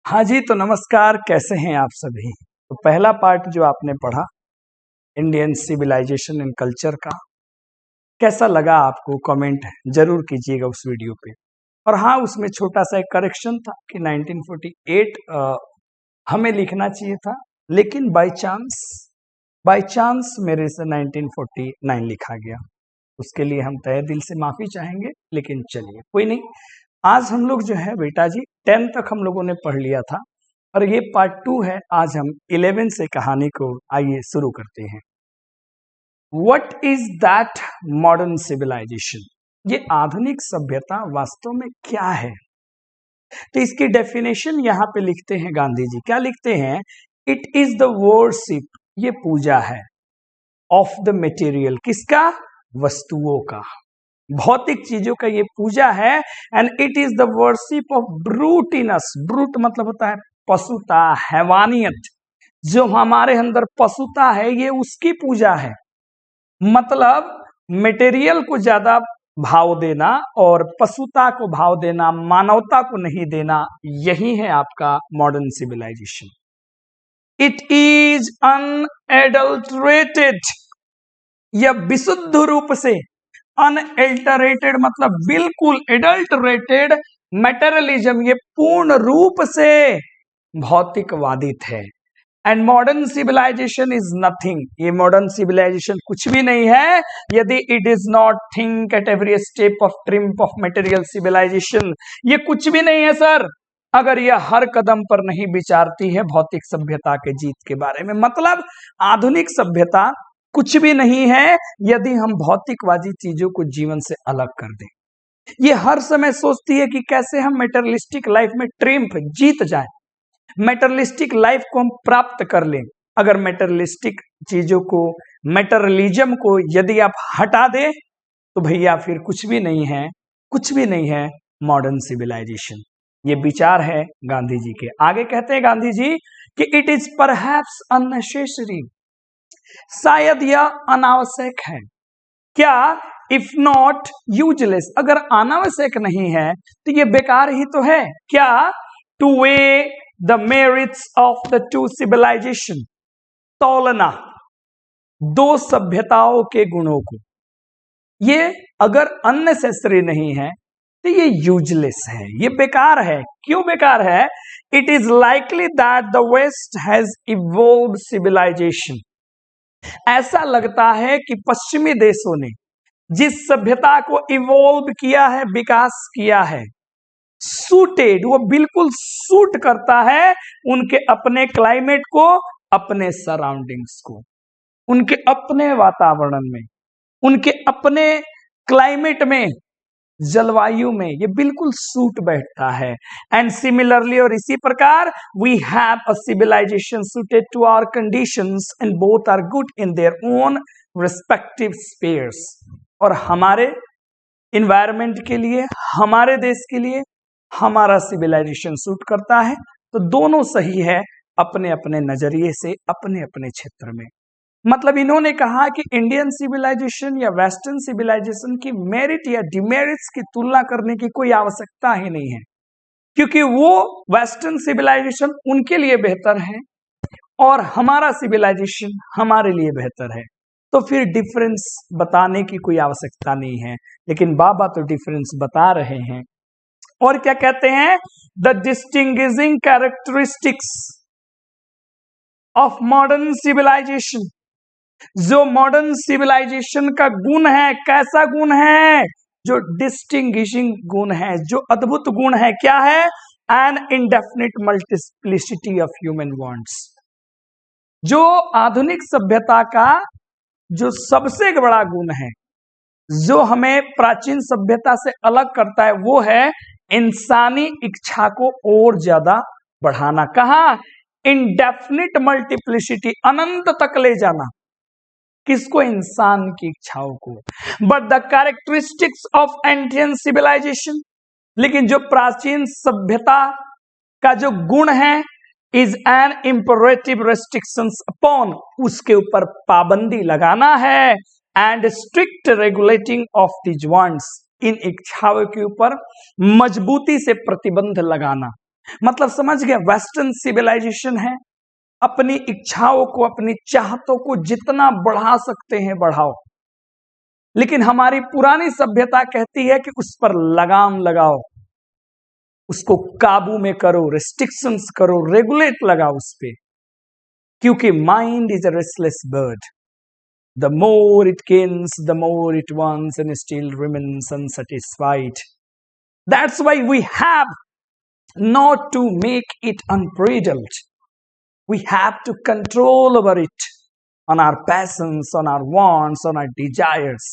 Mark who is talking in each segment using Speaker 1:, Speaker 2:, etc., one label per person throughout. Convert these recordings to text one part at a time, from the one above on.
Speaker 1: हाँ जी, तो नमस्कार। कैसे हैं आप सभी। तो पहला पार्ट जो आपने पढ़ा इंडियन सिविलाइजेशन एंड कल्चर का, कैसा लगा आपको कमेंट जरूर कीजिएगा उस वीडियो पे। और हाँ, उसमें छोटा सा एक करेक्शन था कि 1948 हमें लिखना चाहिए था, लेकिन बाय चांस मेरे से 1949 लिखा गया। उसके लिए हम तहे दिल से माफी चाहेंगे, लेकिन चलिए कोई नहीं। आज हम लोग जो है बेटा जी 10 तक हम लोगों ने पढ़ लिया था और ये पार्ट 2 है। आज हम 11 से कहानी को आइए शुरू करते हैं। What is that modern civilization? ये आधुनिक सभ्यता वास्तव में क्या है? तो इसकी डेफिनेशन यहाँ पे लिखते हैं गांधी जी। क्या लिखते हैं? इट इज द वर्शिप, ये पूजा है, ऑफ द मटेरियल, किसका? वस्तुओं का, भौतिक चीजों का ये पूजा है। And it is the worship of brutishness, brute मतलब होता है पशुता, हैवानियत। जो हमारे अंदर पशुता है ये उसकी पूजा है। मतलब मटेरियल को ज्यादा भाव देना और पशुता को भाव देना, मानवता को नहीं देना, यही है आपका modern civilisation. It is unadulterated, यह विशुद्ध रूप से, अनएल्टरेटेड मतलब बिल्कुल, एडल्टरेटेड मेटेरियलिज्म, ये पूर्ण रूप से भौतिकवादित है। And modern civilization is nothing, ये मॉडर्न सिविलाइजेशन कुछ भी नहीं है यदि it is not think at every step of triumph of material civilization. ये कुछ भी नहीं है सर, अगर यह हर कदम पर नहीं विचारती है भौतिक सभ्यता के जीत के बारे में। मतलब आधुनिक सभ्यता कुछ भी नहीं है यदि हम भौतिकवादी चीजों को जीवन से अलग कर दें। ये हर समय सोचती है कि कैसे हम मेटेरियलिस्टिक लाइफ में ट्रिम्फ, जीत जाए, मेटेरियलिस्टिक लाइफ को हम प्राप्त कर लें। अगर मेटेरियलिस्टिक चीजों को, मेटेरियलिज्म को यदि आप हटा दें तो भैया फिर कुछ भी नहीं है, कुछ भी नहीं है मॉडर्न सिविलाइजेशन। ये विचार है गांधी जी के। आगे कहते हैं गांधी जी कि इट इज परहैप्स अननेसेसरी, शायद यह अनावश्यक है। क्या? इफ नॉट यूजलेस, अगर अनावश्यक नहीं है तो ये बेकार ही तो है। क्या? To weigh the merits of the two civilization, तौलना दो सभ्यताओं के गुणों को, ये अगर अननेसेसरी नहीं है तो ये यूजलेस है, ये बेकार है। क्यों बेकार है? It is likely that the West has evolved civilization, ऐसा लगता है कि पश्चिमी देशों ने जिस सभ्यता को इवॉल्व किया है, विकास किया है, सूटेड, वो बिल्कुल सूट करता है उनके अपने क्लाइमेट को, अपने सराउंडिंग्स को, उनके अपने वातावरण में, उनके अपने क्लाइमेट में, जलवायु में, ये बिल्कुल सूट बैठता है। एंड सिमिलरली, और इसी प्रकार, we have a civilization suited to our conditions and both are good in their own respective spheres. और हमारे इन्वायरमेंट के लिए, हमारे देश के लिए हमारा सिविलाइजेशन सूट करता है, तो दोनों सही है अपने अपने नजरिए से, अपने अपने क्षेत्र में। मतलब इन्होंने कहा कि इंडियन सिविलाइजेशन या वेस्टर्न सिविलाइजेशन की मेरिट या डिमेरिट्स की तुलना करने की कोई आवश्यकता ही नहीं है, क्योंकि वो वेस्टर्न सिविलाइजेशन उनके लिए बेहतर है और हमारा सिविलाइजेशन हमारे लिए बेहतर है। तो फिर डिफरेंस बताने की कोई आवश्यकता नहीं है। लेकिन बाबा तो डिफरेंस बता रहे हैं। और क्या कहते हैं? The distinguishing characteristics of modern civilization, जो मॉडर्न सिविलाइजेशन का गुण है, कैसा गुण है? जो डिस्टिंग्विशिंग गुण है, जो अद्भुत गुण है, क्या है? An indefinite multiplicity of human wants. जो आधुनिक सभ्यता का जो सबसे बड़ा गुण है, जो हमें प्राचीन सभ्यता से अलग करता है, वो है इंसानी इच्छा को और ज्यादा बढ़ाना। कहा? इंडेफिनिट मल्टीप्लिसिटी, अनंत तक ले जाना। किसको? इंसान की इच्छाओं को। But the characteristics of ancient civilization, लेकिन जो प्राचीन सभ्यता का जो गुण है, is an imperative restrictions upon, उसके ऊपर पाबंदी लगाना है, and strict regulating of this wants, इन इच्छाओं के ऊपर मजबूती से प्रतिबंध लगाना। मतलब समझ गया, वेस्टर्न सिविलाइजेशन है, अपनी इच्छाओं को, अपनी चाहतों को जितना बढ़ा सकते हैं बढ़ाओ, लेकिन हमारी पुरानी सभ्यता कहती है कि उस पर लगाम लगाओ, उसको काबू में करो, रिस्ट्रिक्शंस करो, रेगुलेट लगाओ उस पे, क्योंकि mind is a restless bird, the more it gains the more it wants and still remains unsatisfied. That's why we have not to make it unbridled. We have to control over it, on our passions, on our wants, on our desires.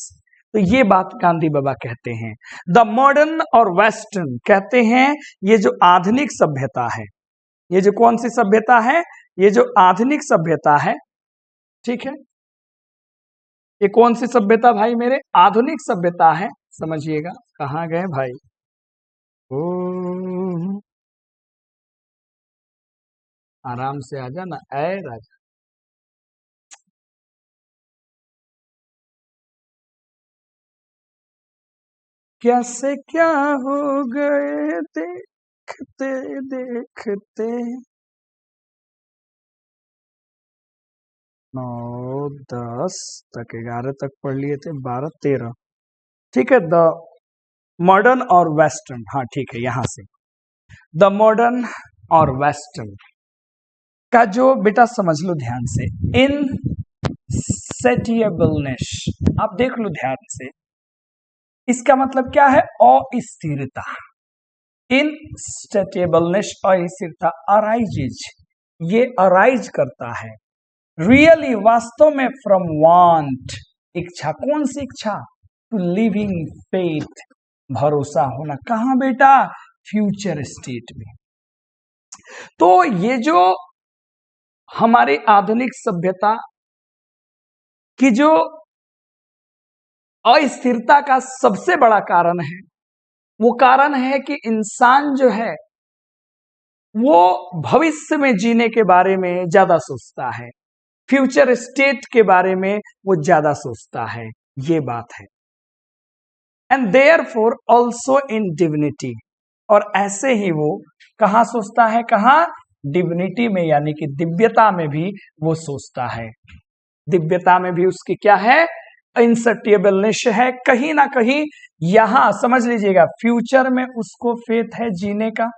Speaker 1: तो ये बात गांधी बाबा कहते हैं। The modern और western कहते हैं ये जो आधुनिक सभ्यता है, ये जो कौन सी सभ्यता है, ये जो आधुनिक सभ्यता है, ठीक है, ये कौन सी सभ्यता भाई मेरे, आधुनिक सभ्यता है। समझिएगा, कहाँ गए भाई, ओ आराम से आ जाना, ऐ राजा। कैसे क्या हो गए देखते देखते। 9 10 तक, 11 तक पढ़ लिए थे, 12 13, ठीक है। द मॉडर्न और वेस्टर्न, हाँ ठीक है, यहां से द मॉडर्न और वेस्टर्न का जो बेटा समझ लो ध्यान से, इन सेटिएबलनेस, आप देख लो ध्यान से, इसका मतलब क्या है, अस्थिरता। इनस्टेटेबलनेस, अस्थिरता, अराइजेज, ये अराइज करता है रियली, वास्तव में, फ्रॉम वांट, इच्छा, कौन सी इच्छा, टू लिविंग फेथ, भरोसा होना, कहां बेटा, फ्यूचर स्टेट में। तो ये जो हमारी आधुनिक सभ्यता की जो अस्थिरता का सबसे बड़ा कारण है, वो कारण है कि इंसान जो है वो भविष्य में जीने के बारे में ज्यादा सोचता है, फ्यूचर स्टेट के बारे में वो ज्यादा सोचता है, ये बात है। And therefore also in divinity, और ऐसे ही वो कहां सोचता है, कहां, डिविनिटी में, यानी कि दिव्यता में भी वो सोचता है। दिव्यता में भी उसकी क्या है, इनसेटिएबलनेस है, कहीं ना कहीं यहां समझ लीजिएगा, फ्यूचर में उसको फेथ है जीने का,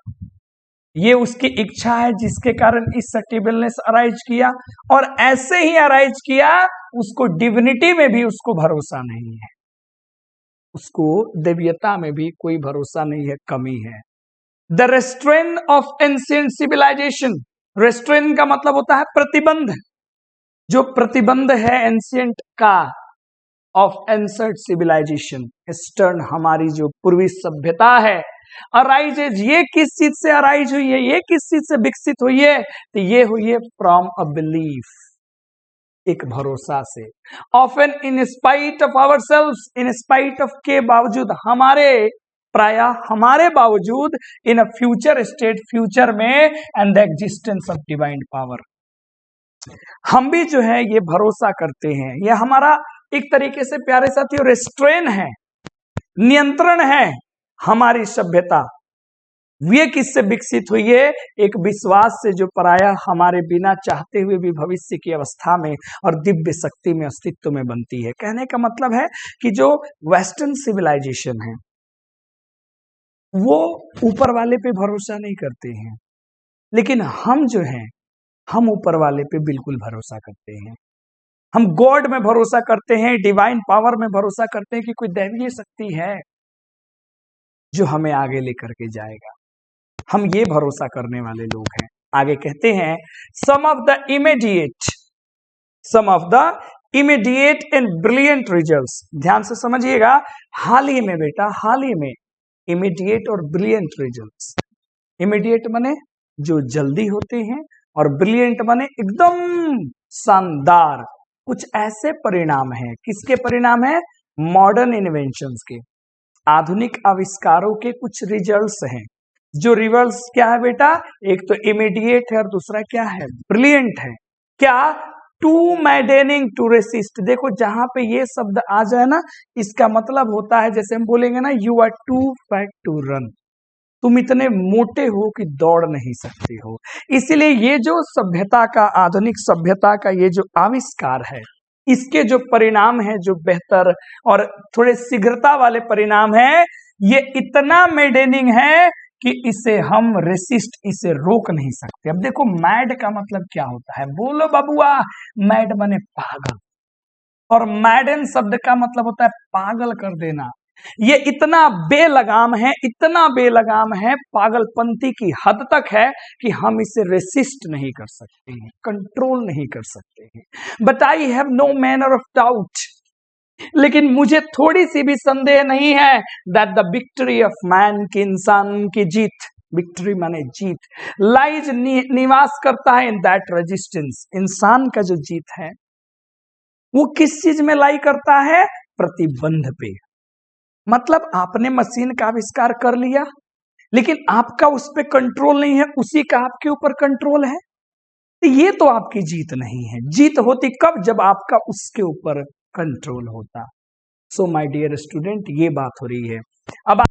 Speaker 1: ये उसकी इच्छा है जिसके कारण इस सेटिएबलनेस अराइज किया, और ऐसे ही अराइज किया उसको डिविनिटी में भी उसको भरोसा नहीं है, उसको दिव्यता में भी कोई भरोसा नहीं है, कमी है। The restraint of ancient civilization, restraint का मतलब होता है प्रतिबंध, जो प्रतिबंध है एंशिएंट का, ऑफ एंशिएंट सिविलाइजेशन, ईस्टर्न, हमारी जो पूर्वी सभ्यता है, अराइजेज, ये किस चीज से अराइज हुई है, ये किस चीज से विकसित हुई है, तो ये हुई है फ्रॉम अ बिलीफ, एक भरोसा से, often in spite of ourselves, in spite of के बावजूद, हमारे, प्रायः हमारे बावजूद, इन अ फ्यूचर स्टेट, फ्यूचर में, and the existence of divine power, हम भी जो है ये भरोसा करते हैं, ये हमारा एक तरीके से प्यारे साथियों रेस्ट्रेन है, नियंत्रण है हमारी सभ्यता। वे किससे विकसित हुई है, एक विश्वास से जो पराया हमारे बिना चाहते हुए भी भविष्य की अवस्था में और दिव्य शक्ति में, अस्तित्व में बनती है। कहने का मतलब है कि जो वेस्टर्न सिविलाइजेशन है वो ऊपर वाले पे भरोसा नहीं करते हैं, लेकिन हम जो हैं हम ऊपर वाले पे बिल्कुल भरोसा करते हैं, हम गॉड में भरोसा करते हैं, डिवाइन पावर में भरोसा करते हैं कि कोई दैवीय शक्ति है जो हमें आगे लेकर के जाएगा, हम ये भरोसा करने वाले लोग हैं। आगे कहते हैं some of the immediate and brilliant results, ध्यान से समझिएगा, हाल ही में बेटा, हाल ही में, इमीडिएट और ब्रिलियंट रिजल्ट्स, इमीडिएट माने जो जल्दी होते हैं, और ब्रिलियंट माने एकदम शानदार, कुछ ऐसे परिणाम हैं, किसके परिणाम है, मॉडर्न इन्वेंशंस के, आधुनिक आविष्कारों के कुछ रिजल्ट्स हैं। जो रिजल्ट्स क्या है बेटा, एक तो इमीडिएट है और दूसरा क्या है, ब्रिलियंट है। क्या, टू मैडेनिंग टू रेसिस्ट, देखो जहां पे ये शब्द आ जाए ना, इसका मतलब होता है, जैसे हम बोलेंगे ना, you are too fat to run, तुम इतने मोटे हो कि दौड़ नहीं सकते हो। इसलिए ये जो सभ्यता का, आधुनिक सभ्यता का ये जो आविष्कार है, इसके जो परिणाम है, जो बेहतर और थोड़े शीघ्रता वाले परिणाम है, ये इतना मेडेनिंग है कि इसे हम रेसिस्ट, इसे रोक नहीं सकते। अब देखो मैड का मतलब क्या होता है, बोलो बबुआ। मैड माने पागल, और मैडन शब्द का मतलब होता है पागल कर देना। ये इतना बेलगाम है, इतना बेलगाम है, पागलपंती की हद तक है कि हम इसे रेसिस्ट नहीं कर सकते हैं, कंट्रोल नहीं कर सकते हैं। But I have no manner of doubt, लेकिन मुझे थोड़ी सी भी संदेह नहीं है that the victory of man, की इंसान की जीत, विक्ट्री माने जीत, लाइज निवास करता है इन दैट रेजिस्टेंस। इंसान का जो जीत है वो किस चीज में लाई करता है, प्रतिबंध पे। मतलब आपने मशीन का आविष्कार कर लिया, लेकिन आपका उस पर कंट्रोल नहीं है, उसी का आपके ऊपर कंट्रोल है, तो ये तो आपकी जीत नहीं है। जीत होती कब, जब आपका उसके ऊपर कंट्रोल होता। सो माय डियर स्टूडेंट, ये बात हो रही है। अब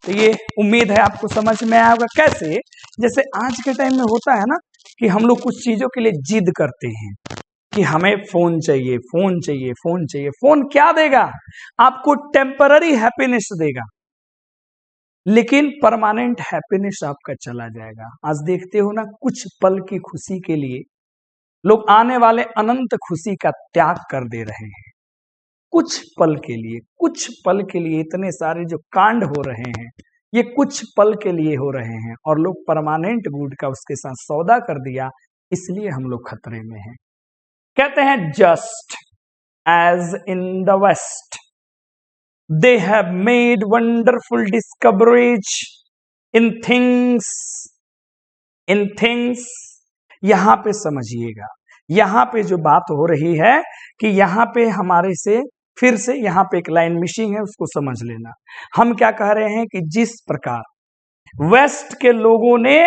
Speaker 1: तो ये उम्मीद है आपको समझ में आया होगा। कैसे, जैसे आज के टाइम में होता है ना कि हम लोग कुछ चीजों के लिए जिद करते हैं कि हमें फोन चाहिए, फोन चाहिए, फोन चाहिए। फोन क्या देगा, आपको टेम्पररी हैप्पीनेस देगा, लेकिन परमानेंट हैप्पीनेस आपका चला जाएगा। आज देखते हो ना, कुछ पल की खुशी के लिए लोग आने वाले अनंत खुशी का त्याग कर दे रहे हैं। कुछ पल के लिए, कुछ पल के लिए इतने सारे जो कांड हो रहे हैं, ये कुछ पल के लिए हो रहे हैं, और लोग परमानेंट गुड का उसके साथ सौदा कर दिया, इसलिए हम लोग खतरे में हैं। कहते हैं just as in the West they have made wonderful discoveries in things। यहां पे समझिएगा, यहां पे जो बात हो रही है कि यहां पे हमारे से फिर से यहां पे एक लाइन मिसिंग है, उसको समझ लेना। हम क्या कह रहे हैं कि जिस प्रकार वेस्ट के लोगों ने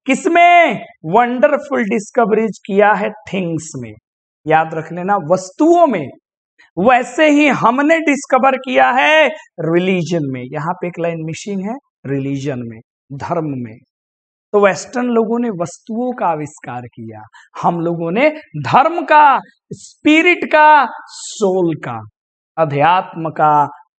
Speaker 1: किसमें वंडरफुल डिस्कवरीज किया है, थिंग्स में, याद रख लेना, वस्तुओं में, वैसे ही हमने डिस्कवर किया है रिलीजन में। यहां पे एक लाइन मिसिंग है, रिलीजन में, धर्म में। तो वेस्टर्न लोगों ने वस्तुओं का आविष्कार किया, हम लोगों ने धर्म का, स्पिरिट का, सोल का, अध्यात्म का,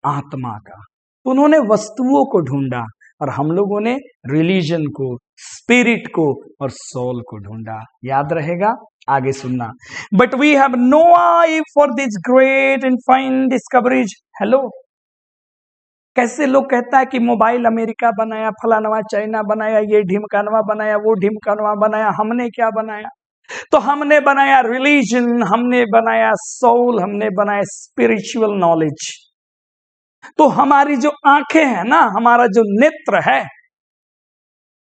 Speaker 1: आत्मा का। तो उन्होंने वस्तुओं को ढूंढा और हम लोगों ने रिलीजन को, स्पिरिट को और सोल को ढूंढा। याद रहेगा, आगे सुनना। But we have no eye for this great and fine discoveries. Hello, कैसे लोग कहता है कि मोबाइल अमेरिका बनाया, फलानवा चाइना बनाया, ये ढिमकानवा बनाया, वो ढिमकानवा बनाया, हमने क्या बनाया? तो हमने बनाया रिलीजन, हमने बनाया सोल, हमने बनाया स्पिरिचुअल नॉलेज। तो हमारी जो आंखें हैं ना, हमारा जो नेत्र है,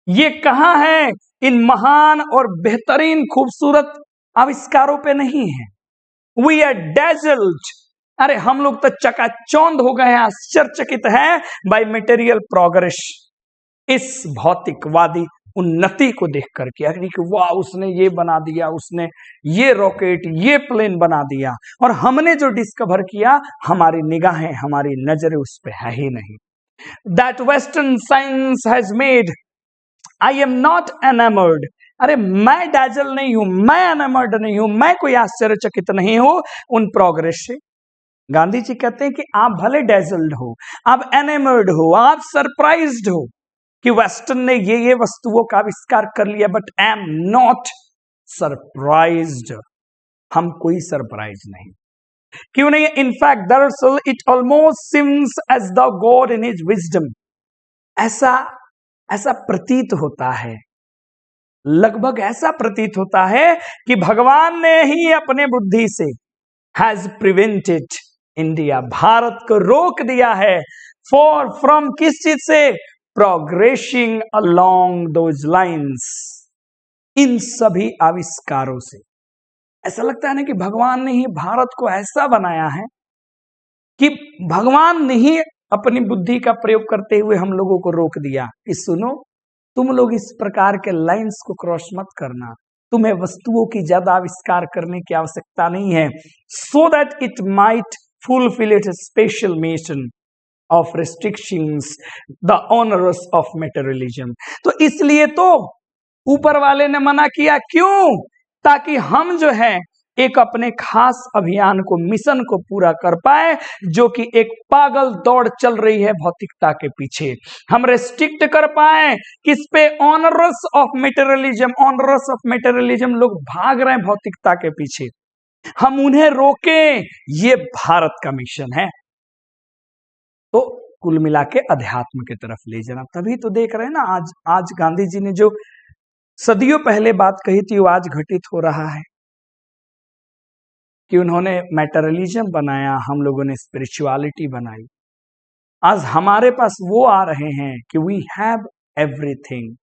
Speaker 1: ये कहां है? इन महान और बेहतरीन खूबसूरत आविष्कारों पे नहीं है। We are dazzled. अरे हम लोग तो चकाचौंध हो गए हैं, आश्चर्यचकित हैं बाय मटेरियल प्रोग्रेस, इस भौतिकवादी उन्नति को देख करके। अरे कि वाह, उसने ये बना दिया, उसने ये रॉकेट, ये प्लेन बना दिया, और हमने जो डिस्कवर किया, हमारी निगाहें, हमारी नजरें उस पे है ही नहीं। That western science has made, I am not enamoured. अरे मैं डैजल नहीं हूं, मैं एनामर्ड नहीं हूं, मैं कोई आश्चर्यचकित नहीं हूं उन प्रोग्रेस से। गांधी जी कहते हैं कि आप भले डैजल्ड हो, आप एनेमर्ड हो, आप सरप्राइज्ड हो, कि वेस्टर्न ने ये वस्तुओं का आविष्कार कर लिया, but I am not surprised. हम कोई सरप्राइज नहीं, क्यों नहीं? इनफैक्ट दरअसल it almost seems as the God in his wisdom. ऐसा ऐसा प्रतीत होता है, लगभग ऐसा प्रतीत होता है कि भगवान ने ही अपने बुद्धि से हैज प्रिवेंटेड इंडिया, भारत को रोक दिया है फॉर फ्रॉम किस चीज से? प्रोग्रेसिंग अलोंग दोज लाइन्स, इन सभी आविष्कारों से। ऐसा लगता है ना कि भगवान ने ही भारत को ऐसा बनाया है कि भगवान ने ही अपनी बुद्धि का प्रयोग करते हुए हम लोगों को रोक दिया कि सुनो, तुम लोग इस प्रकार के लाइंस को क्रॉस मत करना, तुम्हें वस्तुओं की ज्यादा आविष्कार करने की आवश्यकता नहीं है, so that it might fulfil it special mission of restrictions the honours of materialism. तो इसलिए तो ऊपर वाले ने मना किया, क्यों? ताकि हम जो है एक अपने खास अभियान को, मिशन को पूरा कर पाए, जो कि एक पागल दौड़ चल रही है भौतिकता के पीछे। हम रेस्ट्रिक्ट कर पाए किस पे? Onerous of materialism. Onerous of materialism, लोग भाग रहे हैं भौतिकता के पीछे, हम उन्हें रोकें, ये भारत का मिशन है। तो कुल मिला के अध्यात्म की तरफ ले जाना। तभी तो देख रहे हैं ना, आज गांधी जी ने जो सदियों पहले बात कही थी वो आज घटित हो रहा है कि उन्होंने मैटेरियलिज्म बनाया, हम लोगों ने स्पिरिचुअलिटी बनाई। आज हमारे पास वो आ रहे हैं कि we have everything,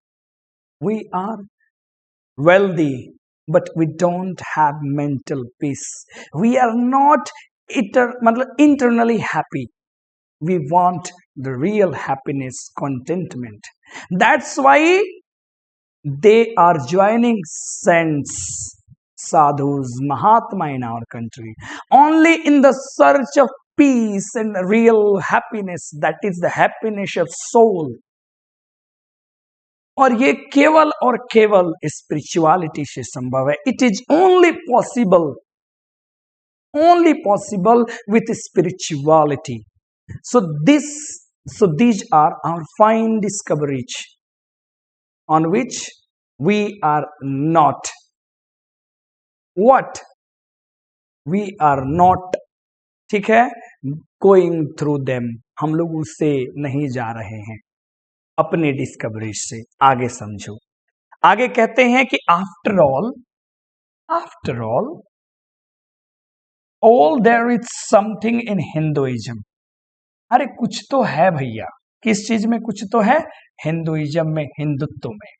Speaker 1: we are wealthy, but we don't have mental peace, we are not मतलब internally happy, we want the real happiness, contentment. That's why they are joining saints, sadhus, mahatma in our country, only in the search of peace and real happiness, that is the happiness of soul. और ये केवल और केवल spirituality से संभव है। It is only possible with spirituality. So these are our fine discoveries on which we are not what? We are not, ठीक है, going through them, हम लोग उससे नहीं जा रहे हैं अपनी डिस्कवरीज से। आगे समझो, आगे कहते हैं कि after all there is something in Hinduism. अरे कुछ तो है भैया, किस चीज में कुछ तो है? हिंदुइज्म में, हिंदुत्व में।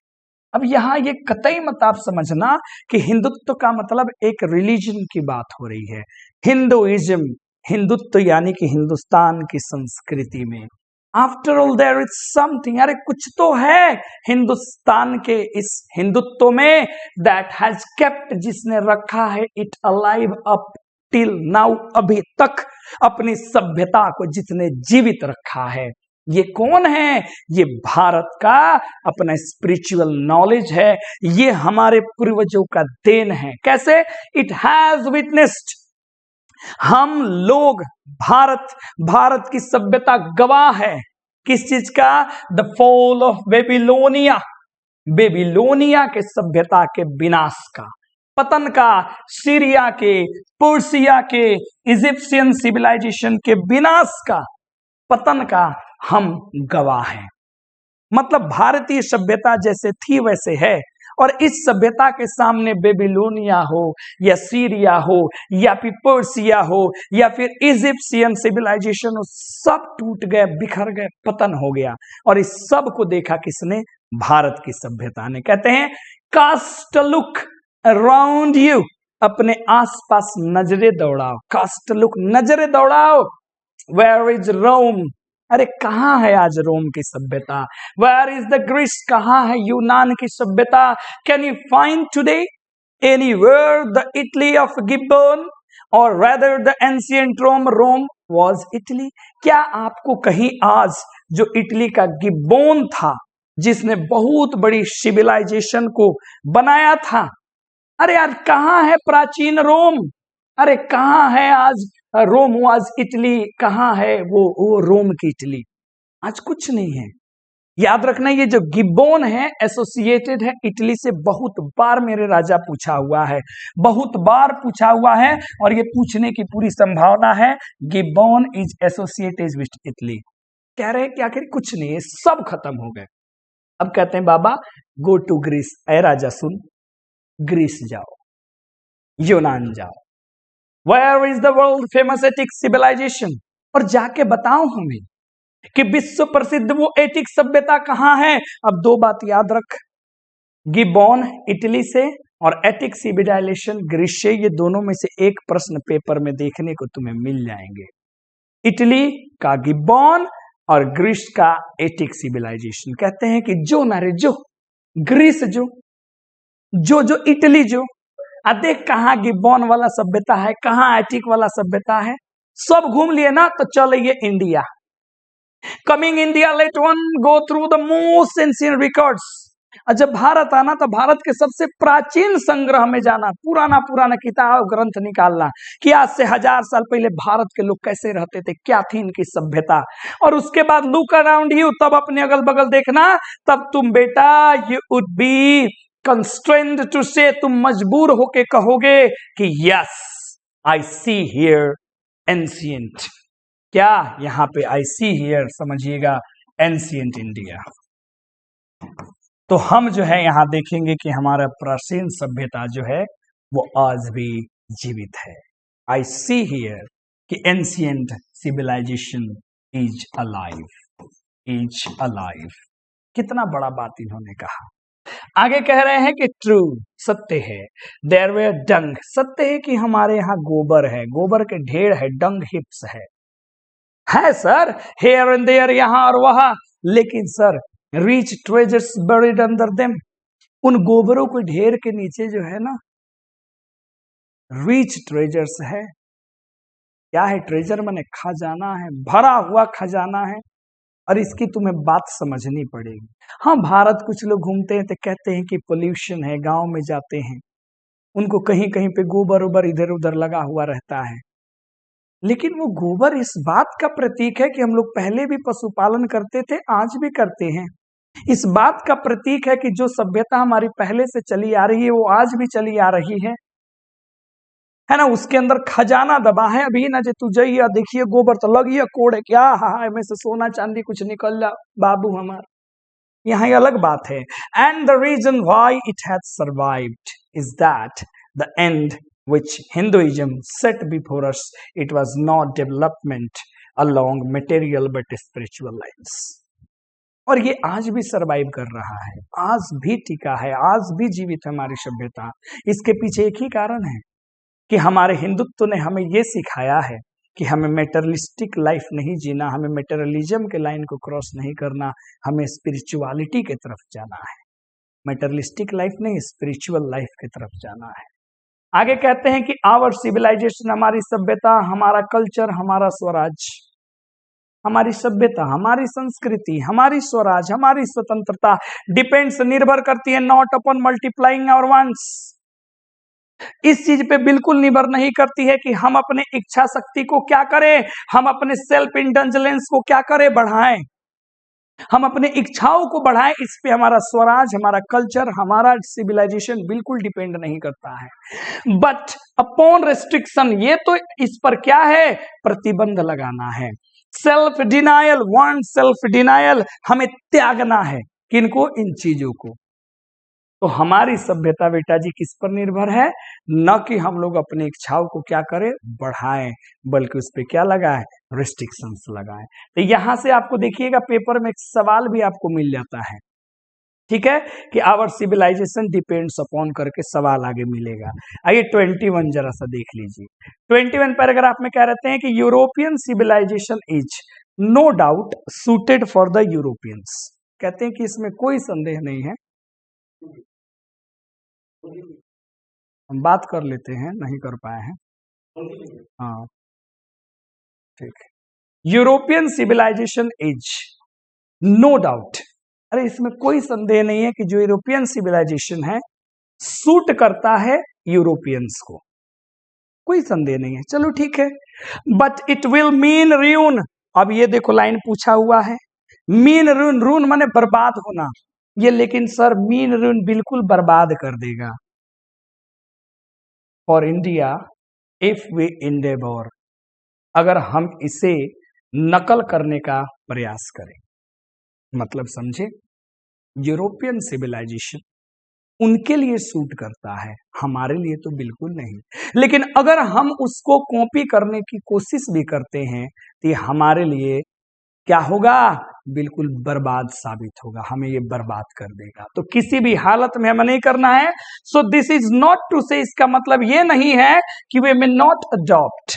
Speaker 1: अब यहां ये कतई मत आप समझना कि हिंदुत्व का मतलब एक रिलीजन की बात हो रही है। हिंदुइज्म, हिंदुत्व यानी कि हिंदुस्तान की संस्कृति में। After all there is something, अरे कुछ तो है हिंदुस्तान के इस हिंदुत्व में, दैट हैज केप्ट, जिसने रखा है it alive up till now, अभी तक अपनी सभ्यता को जिसने जीवित रखा है। ये कौन है? ये भारत का अपना स्पिरिचुअल नॉलेज है, ये हमारे पूर्वजों का देन है। कैसे? इट हैज विटनेस्ड, हम लोग, भारत की सभ्यता गवाह है किस चीज का? The fall of Babylonia, Babylonia के सभ्यता के विनाश का, पतन का, सीरिया के, पर्सिया के, इजिप्शियन सिविलाइजेशन के विनाश का, पतन का हम गवाह हैं। मतलब भारतीय सभ्यता जैसे थी वैसे है, और इस सभ्यता के सामने बेबीलोनिया हो या सीरिया हो या फिर पर्सिया हो या फिर इजिप्शियन सिविलाइजेशन हो, सब टूट गए, बिखर गए, पतन हो गया। और इस सब को देखा किसने? भारत की सभ्यता ने। कहते हैं कास्ट लुक अराउंड यू, अपने आसपास नजरें दौड़ाओ, कास्ट लुक, नजरें दौड़ाओ। वेयर इज रोम, अरे कहां है आज रोम की सभ्यता? वेयर इज द ग्रीस, कहां है यूनान की सभ्यता? Can you find today anywhere the Italy of Gibbon, और rather the ancient Rome? Rome was Italy. क्या आपको कहीं आज जो इटली का गिब्बन था, जिसने बहुत बड़ी सिविलाइजेशन को बनाया था, अरे यार कहां है प्राचीन रोम? अरे कहां है आज रोम वाज इटली, कहां है वो रोम की इटली? आज कुछ नहीं है। याद रखना ये जो गिब्बोन है एसोसिएटेड है इटली से। बहुत बार मेरे राजा पूछा हुआ है, बहुत बार पूछा हुआ है और ये पूछने की पूरी संभावना है। गिब्बोन इज एसोसिएटेड विथ इटली। कह रहे हैं कि आखिर कुछ नहीं है, सब खत्म हो गए। अब कहते हैं बाबा गो टू ग्रीस। ऐ राजा सुन, ग्रीस जाओ, यूनान जाओ, where is the world famous Attic civilization, और जाके बताओ हमें कि विश्व प्रसिद्ध वो एटिक सभ्यता कहां है। अब दो बात याद रख, गिब्बोन इटली से और एटिक सिविलाइजेशन ग्रीस से, ये दोनों में से एक प्रश्न पेपर में देखने को तुम्हें मिल जाएंगे। इटली का गिब्बोन और ग्रीस का एटिक सिविलाइजेशन। कहते हैं कि जो नारे जो ग्रीस जो इटली जो, देख कहाँ गिब्बोन वाला सभ्यता है, कहाँ एटिक वाला सभ्यता है, सब घूम लिए ना, तो चलिए India. Coming India let one go through the most ancient records. जब भारत आना तो भारत के सबसे प्राचीन संग्रह में जाना, पुराना किताब ग्रंथ निकालना कि आज से 1000 साल पहले भारत के लोग कैसे रहते थे, क्या थी इनकी सभ्यता। और उसके बाद लुक अराउंड यू, तब अपने अगल बगल देखना, तब तुम बेटा you would be constrained to say, तुम मजबूर होके कहोगे कि yes I see here ancient. क्या यहां पे आई सी हियर, समझिएगा, एंशिएंट इंडिया। तो हम जो है यहां देखेंगे कि हमारा प्राचीन सभ्यता जो है वो आज भी जीवित है। आई सी हियर कि ancient civilization is alive, is alive. कितना बड़ा बात इन्होंने कहा। आगे कह रहे हैं कि ट्रू, सत्य है। देयर वेयर डंग, सत्य है कि हमारे यहाँ गोबर है, गोबर के ढेर है, डंग हिप्स है सर, हेयर एंड देयर, यहां और वहां। लेकिन sir rich treasures buried under them, उन गोबरों के ढेर के नीचे जो है ना रिच ट्रेजर्स है। क्या है ट्रेजर? माने खजाना है, भरा हुआ खजाना है। और इसकी तुम्हें बात समझनी पड़ेगी। हाँ, भारत कुछ लोग घूमते हैं तो कहते हैं कि पोल्यूशन है, गांव में जाते हैं उनको कहीं कहीं पे गोबर उबर इधर उधर लगा हुआ रहता है, लेकिन वो गोबर इस बात का प्रतीक है कि हम लोग पहले भी पशुपालन करते थे, आज भी करते हैं। इस बात का प्रतीक है कि जो सभ्यता हमारी पहले से चली आ रही है वो आज भी चली आ रही है ना। उसके अंदर खजाना दबा है। अभी ना जो तू जाइए देखिए गोबर तो लगिए कोड़े, क्या हाँ में से सोना चांदी कुछ निकल जा बाबू हमार, यहाँ अलग बात है। And the reason why it has survived is that the end which Hinduism set before us, it was not development along material but spiritual lines। और ये आज भी सरवाइव कर रहा है, आज भी टिका है, आज भी जीवित है हमारी सभ्यता। इसके पीछे एक ही कारण है कि हमारे हिंदुत्व ने हमें ये सिखाया है कि हमें मेटरलिस्टिक लाइफ नहीं जीना, हमें मेटरलिज्म के लाइन को क्रॉस नहीं करना, हमें स्पिरिचुअलिटी की तरफ जाना है। मेटरलिस्टिक लाइफ नहीं, स्पिरिचुअल लाइफ की तरफ जाना है। आगे कहते हैं कि आवर सिविलाइजेशन, हमारी सभ्यता, हमारा कल्चर, हमारा स्वराज, हमारी सभ्यता, हमारी संस्कृति, हमारी स्वराज, हमारी स्वतंत्रता डिपेंड्स, निर्भर करती है not upon multiplying our wants, इस चीज पे बिल्कुल निर्भर नहीं करती है कि हम अपने इच्छा शक्ति को क्या करें, हम अपने सेल्फ इंटेलिजेंस को क्या करें, बढ़ाएं, हम अपने इच्छाओं को बढ़ाएं। इस पे हमारा स्वराज, हमारा कल्चर, हमारा सिविलाइजेशन बिल्कुल डिपेंड नहीं करता है। बट अपॉन रेस्ट्रिक्शन, ये तो इस पर क्या है, प्रतिबंध लगाना है। Self denial, one self denial, हमें त्यागना है किनको, इन चीजों को। तो हमारी सभ्यता बेटा जी किस पर निर्भर है, न कि हम लोग अपनी इच्छाओं को क्या करें, बढ़ाएं, बल्कि उस पर क्या लगाएं, रिस्ट्रिक्शंस लगाएं। तो यहां से आपको देखिएगा पेपर में एक सवाल भी आपको मिल जाता है, ठीक है, कि आवर सिविलाइजेशन डिपेंड्स अपॉन करके सवाल आगे मिलेगा। आइए 21 जरा सा देख लीजिए। 21 पैराग्राफ में क्या रहते हैं कि European civilization is no doubt suited for the Europeans. कहते हैं कि इसमें कोई संदेह नहीं है, हम बात कर लेते हैं, नहीं कर पाए हैं, हाँ ठीक है। European civilization is no doubt, अरे इसमें कोई संदेह नहीं है कि जो यूरोपियन सिविलाइजेशन है सूट करता है यूरोपियंस को, कोई संदेह नहीं है, चलो ठीक है। But it will mean ruin, अब ये देखो लाइन पूछा हुआ है, मीन रून, रून माने बर्बाद होना ये, लेकिन सर मीन रून बिल्कुल बर्बाद कर देगा। For India if we endeavour, अगर हम इसे नकल करने का प्रयास करें, मतलब समझे, यूरोपियन सिविलाइजेशन उनके लिए सूट करता है, हमारे लिए तो बिल्कुल नहीं। लेकिन अगर हम उसको कॉपी करने की कोशिश भी करते हैं तो ये हमारे लिए क्या होगा, बिल्कुल बर्बाद साबित होगा, हमें ये बर्बाद कर देगा। तो किसी भी हालत में हमें नहीं करना है। So this is not to say, इसका मतलब ये नहीं है कि वे मे नॉट अडॉप्ट,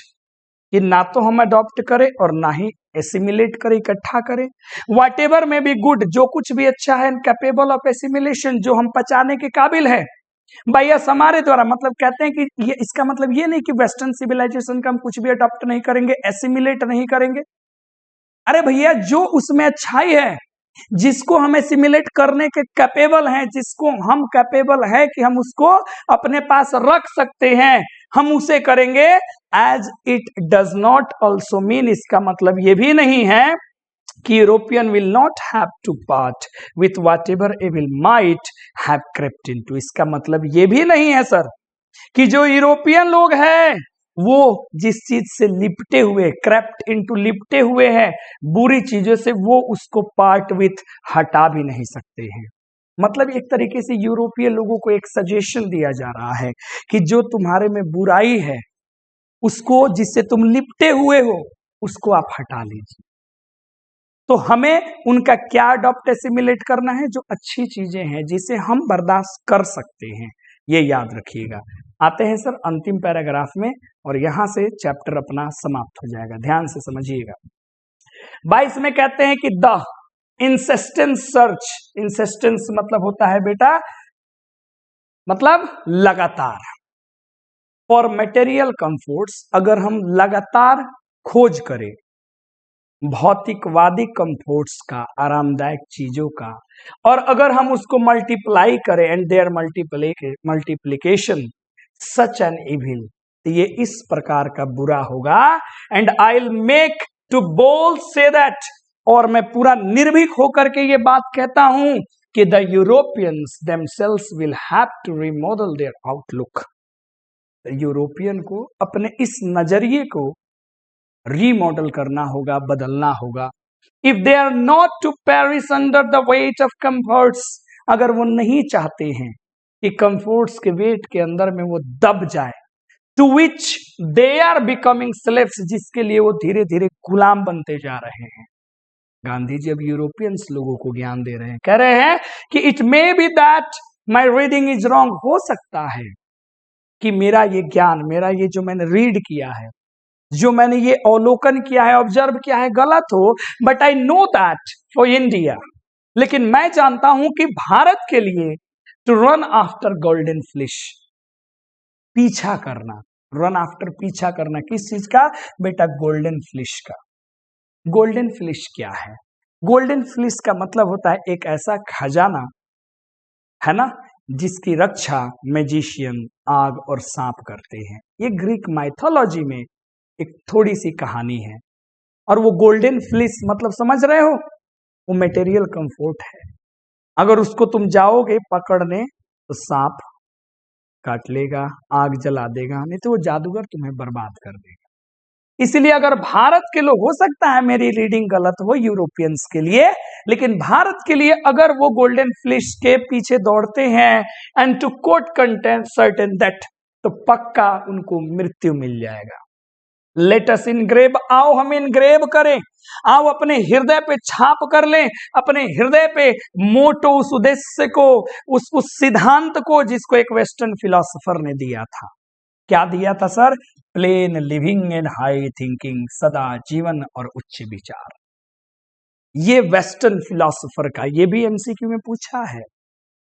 Speaker 1: कि ना तो हम अडॉप्ट करें और ना ही एसिमिलेट करें, इकट्ठा करें। वॉट एवर में बी गुड, जो कुछ भी अच्छा है, कैपेबल ऑफ एसिमिलेशन, जो हम पचाने के काबिल है, भैया हमारे द्वारा, मतलब कहते हैं कि ये, इसका मतलब ये नहीं कि वेस्टर्न सिविलाइजेशन का हम कुछ भी अडॉप्ट नहीं करेंगे, एसिमिलेट नहीं करेंगे। अरे भैया जो उसमें अच्छाई है, जिसको हम एसिमिलेट करने के कैपेबल हैं, जिसको हम कैपेबल है कि हम उसको अपने पास रख सकते हैं, हम उसे करेंगे। As it does not also mean, इसका मतलब ये भी नहीं है कि European will not have to part with whatever evil might have crept into, इसका मतलब ये भी नहीं है सर कि जो यूरोपियन लोग हैं वो जिस चीज से लिपटे हुए, क्रेप्ट इनटू लिपटे हुए हैं बुरी चीजों से, वो उसको पार्ट विथ हटा भी नहीं सकते हैं। मतलब एक तरीके से यूरोपीय लोगों को एक सजेशन दिया जा रहा है कि जो तुम्हारे में बुराई है, उसको, जिससे तुम लिपटे हुए हो, उसको आप हटा लीजिए। तो हमें उनका क्या अडॉप्ट एसिमिलेट करना है, जो अच्छी चीजें हैं जिसे हम बर्दाश्त कर सकते हैं, ये याद रखिएगा। आते हैं सर अंतिम पैराग्राफ में, और यहां से चैप्टर अपना समाप्त हो जाएगा, ध्यान से समझिएगा। 22 में कहते हैं कि द इंसिस्टेंट सर्च, इंसिस्टेंस मतलब होता है बेटा, मतलब लगातार, फॉर मटेरियल कंफर्ट्स, अगर हम लगातार खोज करें भौतिकवादी कंफर्ट्स का, आरामदायक चीजों का, और अगर हम उसको मल्टीप्लाई करें, and their multiplication such an evil, तो ये इस प्रकार का बुरा होगा। And I will make to bold to say, that मैं पूरा निर्भीक होकर के ये बात कहता हूं कि the Europeans themselves will have to remodel their outlook, European को अपने इस नजरिए को रीमॉडल करना होगा, बदलना होगा। If they are not to perish under the weight of comforts, अगर वो नहीं चाहते हैं कि कंफर्ट्स के वेट के अंदर में वो दब जाए, to which they are becoming slaves, जिसके लिए वो धीरे धीरे गुलाम बनते जा रहे हैं। गांधी जी अब यूरोपियंस लोगों को ज्ञान दे रहे हैं, कह रहे हैं कि it may be that my reading is wrong, हो सकता है कि मेरा ये ज्ञान, मेरा ये जो मैंने रीड किया है, जो मैंने ये अवलोकन किया है, ऑब्जर्व किया है, गलत हो, but I know that for India, लेकिन मैं जानता हूं कि भारत के लिए to run after golden fleece, पीछा करना, रन आफ्टर पीछा करना, किस चीज का बेटा, गोल्डन फ्लिश का। गोल्डन फ्लिश क्या है? गोल्डन फ्लिश का मतलब होता है एक ऐसा खजाना, है ना, जिसकी रक्षा मैजिशियन आग और सांप करते हैं। ये ग्रीक माइथोलॉजी में एक थोड़ी सी कहानी है। और वो गोल्डन फ्लिस मतलब समझ रहे हो, वो मटेरियल कंफर्ट है। अगर उसको तुम जाओगे पकड़ने तो सांप काट लेगा, आग जला देगा, नहीं तो वो जादूगर तुम्हें बर्बाद कर देगा। इसलिए अगर भारत के लोग, हो सकता है मेरी रीडिंग गलत हो यूरोपियंस के लिए, लेकिन भारत के लिए अगर वो गोल्डन फ्लिश के पीछे दौड़ते हैं and to court content certain that, तो पक्का उनको मृत्यु मिल जाएगा। लेट अस इनग्रेव, आओ हम इनग्रेव करें, आओ अपने हृदय पे छाप कर लें, अपने हृदय पे मोटो उस उद्देश्य को, उस सिद्धांत को जिसको एक वेस्टर्न फिलोसोफर ने दिया था। क्या दिया था sir? Plane living and high thinking, सदा जीवन और उच्च विचार। ये वेस्टर्न फिलोसोफर का, ये भी एमसीक्यू में पूछा है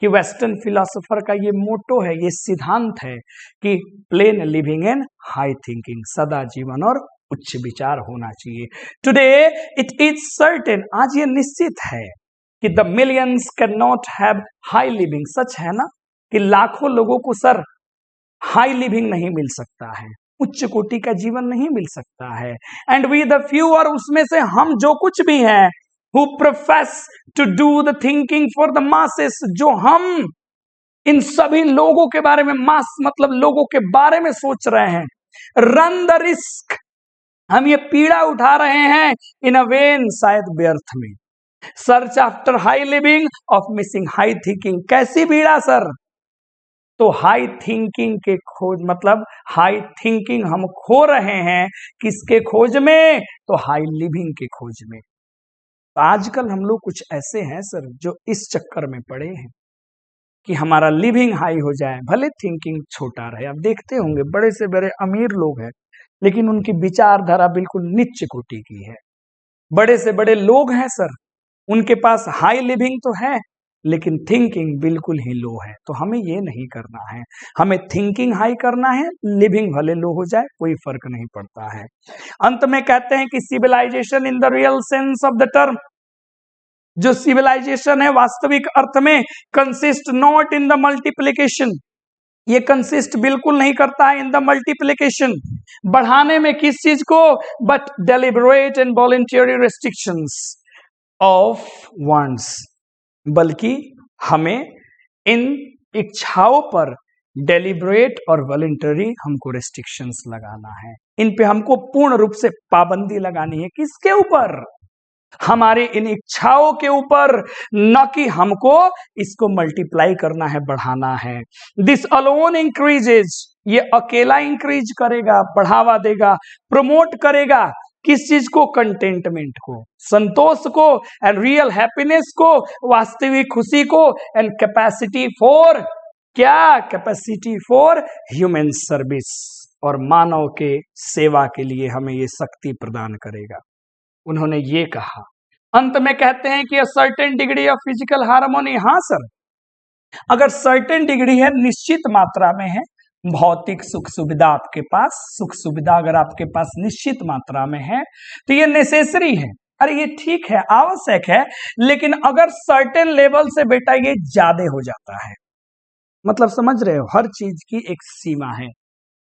Speaker 1: कि वेस्टर्न फिलोसोफर का ये मोटो है, ये सिद्धांत है कि plane living and high thinking, सदा जीवन और उच्च विचार होना चाहिए। टुडे इट इज सर्टेन, आज ये निश्चित है कि the millions can not have high living, सच है ना कि लाखों लोगों को सर हाई लिविंग नहीं मिल सकता है, उच्च कोटि का जीवन नहीं मिल सकता है। एंड वी द फ्यू, और उसमें से हम जो कुछ भी हैं who profess to do the thinking for the masses, जो हम इन सभी लोगों के बारे में, मास मतलब लोगों के बारे में सोच रहे हैं, रन द रिस्क, हम ये पीड़ा उठा रहे हैं, इन अ वेन, शायद व्यर्थ में, search after high living of missing high thinking, कैसी पीड़ा सर? तो हाई थिंकिंग के खोज, मतलब हाई थिंकिंग हम खो रहे हैं, किसके खोज में? तो हाई लिविंग के खोज में। आजकल हम लोग कुछ ऐसे हैं सर जो इस चक्कर में पड़े हैं कि हमारा लिविंग हाई हो जाए, भले थिंकिंग छोटा रहे। आप देखते होंगे बड़े से बड़े अमीर लोग हैं, लेकिन उनकी विचारधारा बिल्कुल नीच कोटि की है। बड़े से बड़े लोग हैं सर, उनके पास हाई लिविंग तो है, लेकिन थिंकिंग बिल्कुल ही लो है। तो हमें ये नहीं करना है, हमें थिंकिंग हाई करना है, लिविंग भले लो हो जाए, कोई फर्क नहीं पड़ता है। अंत में कहते हैं कि civilization in the real sense of the term, जो सिविलाइजेशन है वास्तविक अर्थ में, consist not in the multiplication, ये कंसिस्ट बिल्कुल नहीं करता है इन द मल्टीप्लिकेशन, बढ़ाने में किस चीज को, but deliberate and voluntary restrictions of wants, बल्कि हमें इन इच्छाओं पर डेलिबरेट और वॉलंटरी हमको रेस्ट्रिक्शंस लगाना है, इन पे हमको पूर्ण रूप से पाबंदी लगानी है। किसके ऊपर? हमारे इन इच्छाओं के ऊपर, न कि हमको इसको मल्टीप्लाई करना है, बढ़ाना है। दिस अलोन इंक्रीजेज, ये अकेला इंक्रीज करेगा, बढ़ावा देगा, प्रमोट करेगा किस चीज को? कंटेंटमेंट को, संतोष को, एंड रियल हैप्पीनेस को, वास्तविक खुशी को, एंड कैपेसिटी फॉर क्या? कैपेसिटी फॉर ह्यूमन सर्विस, और मानव के सेवा के लिए हमें ये शक्ति प्रदान करेगा। उन्होंने ये कहा। अंत में कहते हैं कि certain degree of physical harmony, हाँ सर, अगर सर्टेन डिग्री है, निश्चित मात्रा में है, भौतिक सुख सुविधा आपके पास, सुख सुविधा अगर आपके पास निश्चित मात्रा में है तो ये नेसेसरी है, अरे ये ठीक है, आवश्यक है, लेकिन अगर सर्टेन लेवल से बेटा ये ज्यादा हो जाता है, मतलब समझ रहे हो, हर चीज की एक सीमा है।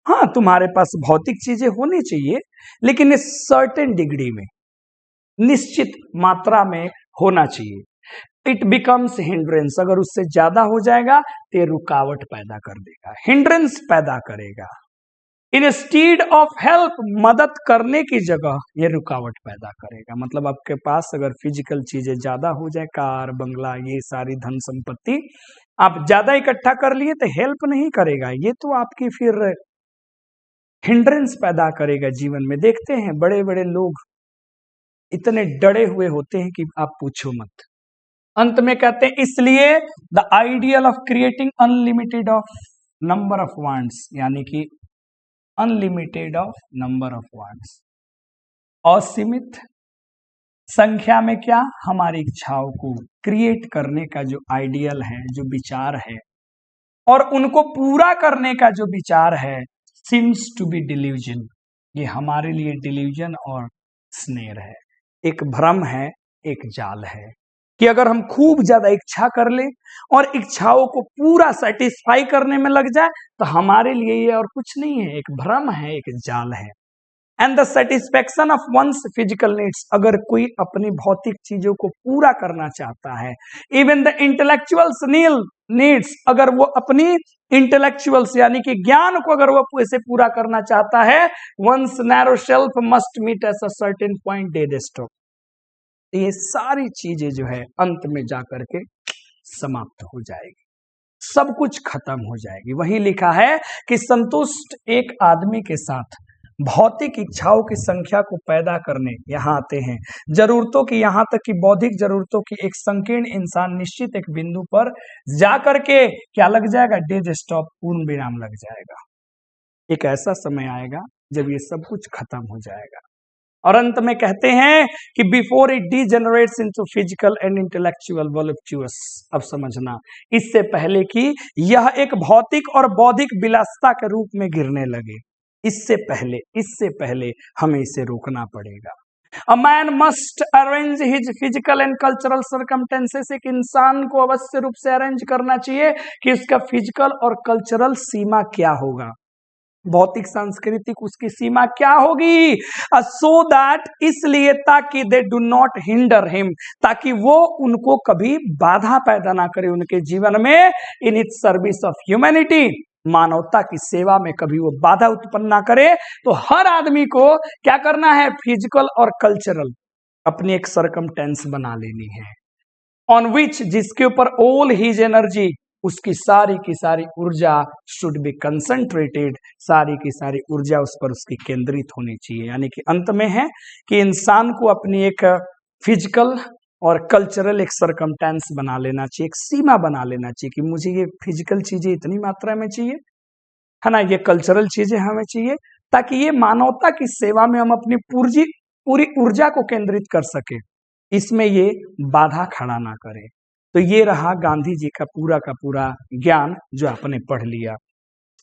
Speaker 1: हाँ, तुम्हारे पास भौतिक चीजें होनी चाहिए, लेकिन इस सर्टेन डिग्री में, निश्चित मात्रा में होना चाहिए। इट बिकम्स हिंड्रेंस, अगर उससे ज्यादा हो जाएगा तो रुकावट पैदा कर देगा, हिंड्रेंस पैदा करेगा। इंस्टीड ऑफ हेल्प, मदद करने की जगह ये रुकावट पैदा करेगा। मतलब आपके पास अगर फिजिकल चीजें ज्यादा हो जाए, कार, बंगला, ये सारी धन संपत्ति आप ज्यादा इकट्ठा कर लिए, तो हेल्प नहीं करेगा, ये तो आपकी फिर हिंड्रेंस पैदा करेगा जीवन में। देखते हैं बड़े बड़े लोग इतने डरे हुए होते हैं कि आप पूछो मत। अंत में कहते हैं इसलिए the ideal of creating unlimited of number of wants, यानी कि unlimited of number of wants, असीमित संख्या में क्या, हमारी इच्छाओं को क्रिएट करने का जो आइडियल है, जो विचार है, और उनको पूरा करने का जो विचार है, सीम्स टू बी डिल्यूजन, ये हमारे लिए डिल्यूजन और स्नेर है, एक भ्रम है, एक जाल है, कि अगर हम खूब ज्यादा इच्छा कर ले और इच्छाओं को पूरा सेटिस्फाई करने में लग जाए तो हमारे लिए ये और कुछ नहीं है, एक भ्रम है, एक जाल है। And the satisfaction of one's physical needs, अगर कोई अपनी भौतिक चीजों को पूरा करना चाहता है, इवन द इंटेलेक्चुअल्स नीड्स, अगर वो अपनी इंटेलेक्चुअल्स यानी कि ज्ञान को अगर वो ऐसे पूरा करना चाहता है, one's narrow self must meet at a certain point dead stop, ये सारी चीजें जो है अंत में जाकर के समाप्त हो जाएगी, सब कुछ खत्म हो जाएगी। वही लिखा है कि संतुष्ट एक आदमी के साथ भौतिक इच्छाओं की संख्या को पैदा करने यहाँ आते हैं, जरूरतों की, यहाँ तक कि बौद्धिक जरूरतों की एक संकीर्ण इंसान निश्चित एक बिंदु पर जाकर के क्या लग जाएगा, डेड स्टॉप, पूर्ण विराम लग जाएगा। एक ऐसा समय आएगा जब ये सब कुछ खत्म हो जाएगा। और अंत में कहते हैं कि before it degenerates into physical and intellectual voluptuous, अब समझना, इससे पहले कि यह एक भौतिक और बौद्धिक विलासिता के रूप में गिरने लगे, इससे पहले हमें इसे रोकना पड़ेगा। A man must arrange his physical and cultural circumstances, एक इंसान को अवश्य रूप से अरेंज करना चाहिए कि उसका फिजिकल और कल्चरल सीमा क्या होगा, भौतिक सांस्कृतिक उसकी सीमा क्या होगी? सो दैट, इसलिए ताकि they do not hinder him, ताकि वो उनको कभी बाधा पैदा ना करे उनके जीवन में, in its service of humanity, मानवता की सेवा में कभी वो बाधा उत्पन्न ना करे। तो हर आदमी को क्या करना है? फिजिकल और कल्चरल अपनी एक सरकमटेंस बना लेनी है, ऑन विच, जिसके ऊपर ऑल हिज एनर्जी, उसकी सारी की सारी ऊर्जा शुड बी कंसंट्रेटेड, सारी की सारी ऊर्जा उस पर उसकी केंद्रित होनी चाहिए। यानी कि अंत में है कि इंसान को अपनी एक फिजिकल और कल्चरल एक सरकमटेंस बना लेना चाहिए, एक सीमा बना लेना चाहिए कि मुझे ये फिजिकल चीजें इतनी मात्रा में चाहिए, है ना, ये कल्चरल चीजें हमें चाहिए, ताकि ये मानवता की सेवा में हम अपनी पूरी ऊर्जा को केंद्रित कर सके, इसमें ये बाधा खड़ा ना करे। तो ये रहा गांधी जी का पूरा ज्ञान जो आपने पढ़ लिया।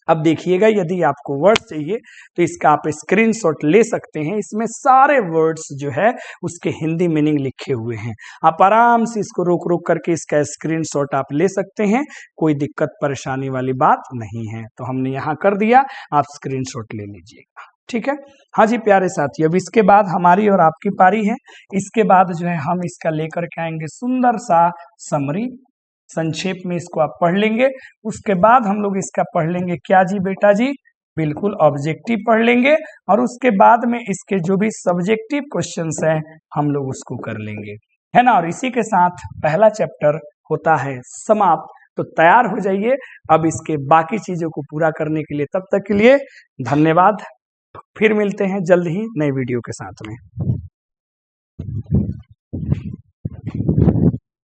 Speaker 1: अब देखिएगा, यदि आपको वर्ड्स चाहिए तो इसका आप स्क्रीनशॉट ले सकते हैं, इसमें सारे वर्ड्स जो है उसके हिंदी मीनिंग लिखे हुए हैं, आप आराम से इसको रोक रोक करके इसका स्क्रीनशॉट आप ले सकते हैं, कोई दिक्कत परेशानी वाली बात नहीं है। तो हमने यहाँ कर दिया, आप स्क्रीनशॉट ले लीजिएगा, ठीक है। हाँ जी प्यारे साथी, अब इसके बाद हमारी और आपकी पारी है। इसके बाद जो है हम इसका लेकर के आएंगे सुंदर सा समरी, संक्षेप में इसको आप पढ़ लेंगे। उसके बाद हम लोग इसका पढ़ लेंगे क्या जी बेटा जी, बिल्कुल ऑब्जेक्टिव पढ़ लेंगे, और उसके बाद में इसके जो भी सब्जेक्टिव क्वेश्चंस हैं हम लोग उसको कर लेंगे, है ना। और इसी के साथ पहला चैप्टर होता है समाप्त। तो तैयार हो जाइए अब इसके बाकी चीजों को पूरा करने के लिए। तब तक के लिए धन्यवाद, फिर मिलते हैं जल्द ही नए वीडियो के साथ में।